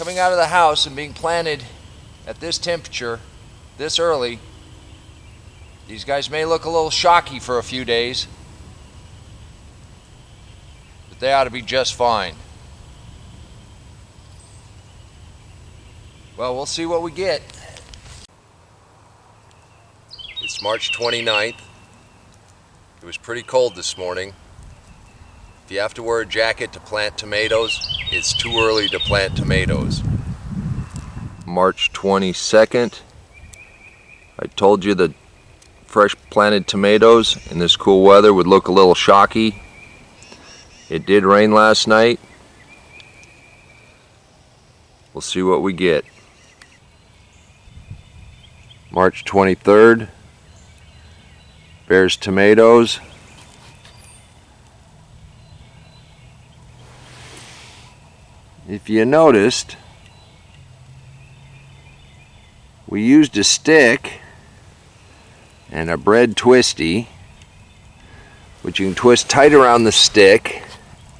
Coming out of the house and being planted at this temperature, this early, these guys may look a little shocky for a few days, but they ought to be just fine. Well, we'll see what we get. It's March 29th. It was pretty cold this morning. If you have to wear a jacket to plant tomatoes, it's too early to plant tomatoes. March 22nd. I told you that fresh planted tomatoes in this cool weather would look a little shocky. It did rain last night. We'll see what we get. March 23rd. Bears tomatoes. If you noticed, we used a stick and a bread twisty, which you can twist tight around the stick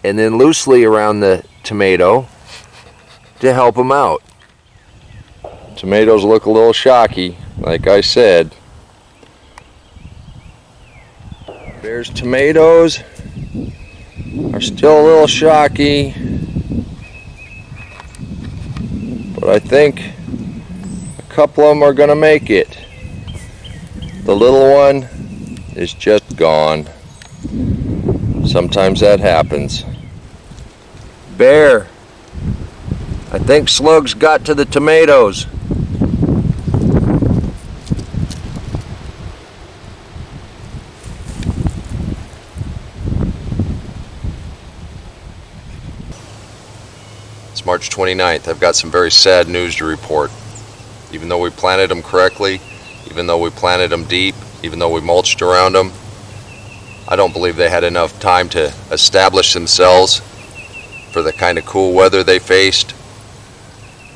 and then loosely around the tomato to help them out. Tomatoes look a little shocky, like I said. Bears tomatoes are still a little shocky, but I think a couple of them are gonna make it. The little one is just gone. Sometimes that happens. Bear, I think slugs got to the tomatoes. It's March 29th. I've got some very sad news to report. Even though we planted them correctly, even though we planted them deep, even though we mulched around them, I don't believe they had enough time to establish themselves for the kind of cool weather they faced.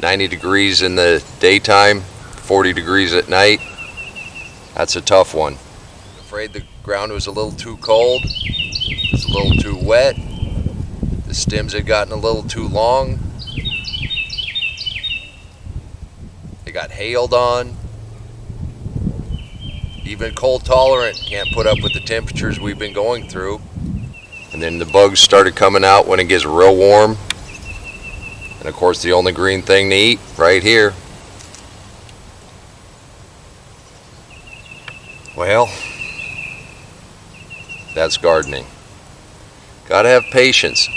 90 degrees in the daytime, 40 degrees at night. That's a tough one. I'm afraid the ground was a little too cold. It was a little too wet. The stems had gotten a little too long. They got hailed on. Even cold tolerant can't put up with the temperatures we've been going through. And then the bugs started coming out when it gets real warm. And of course the only green thing to eat right here. Well, that's gardening. Gotta have patience.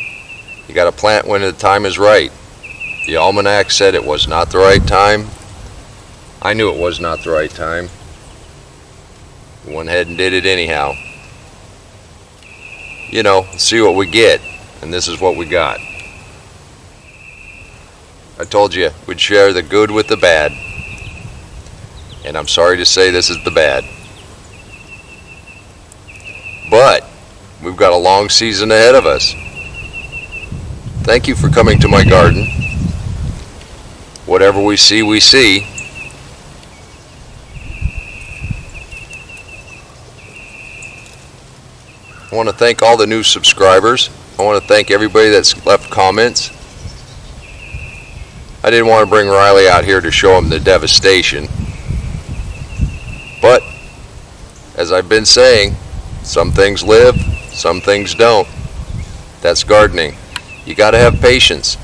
You gotta plant when the time is right. The almanac said it was not the right time. I knew it was not the right time. We went ahead and did it anyhow. You know, see what we get, and this is what we got. I told you we'd share the good with the bad, and I'm sorry to say this is the bad. But we've got a long season ahead of us. Thank you for coming to my garden. Whatever we see, we see. I want to thank all the new subscribers. I want to thank everybody that's left comments. I didn't want to bring Riley out here to show him the devastation. But, as I've been saying, some things live, some things don't. That's gardening. You got to have patience.